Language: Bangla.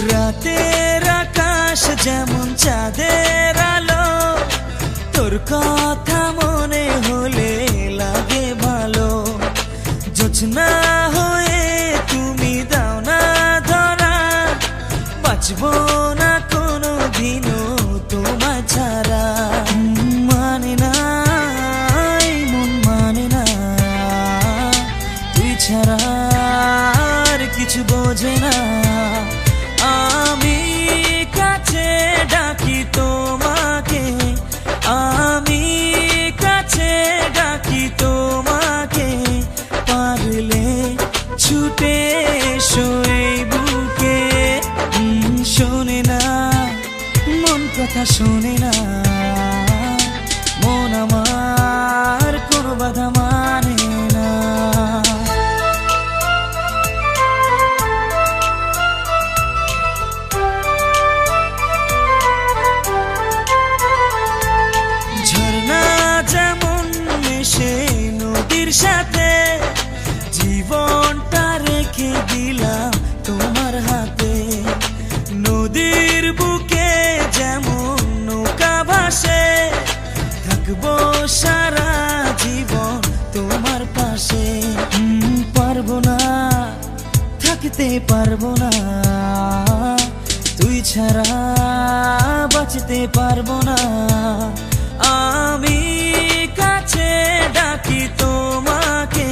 রাতের আকাশ যেমন চাঁদের আলো, তোর কথা মনে হলে লাগে ভালো। জোছনা হয়ে তুমি দাও না ধরা, বাঁচবো না কোনো দিনও তোমায় ছাড়া। মানে না এই মন মানে না, তুই ছাড়া আর কিছু বোঝে না। আমি কাছে ডাকি তোমাকে, আমি কাছে ডাকি তোমাকে, পারলে ছুটে এসো এই বুকে। শোনে না মন কথা শোনে না, মন আমার কোনো বাধা মানে না। ঝর্ণা যেমন এসে নদীর সাথে, জীবনটা রেখে দিলাম তোমার হাতে। নদীর বুকে যেমন নৌকা ভাসে, থাকবো সারা জীবন তোমার পাশে। পারবো না থাকতে পারবো না, তুই ছাড়া বাঁচতে পারবো না। আমি কাছে ডাকি তোমাকে,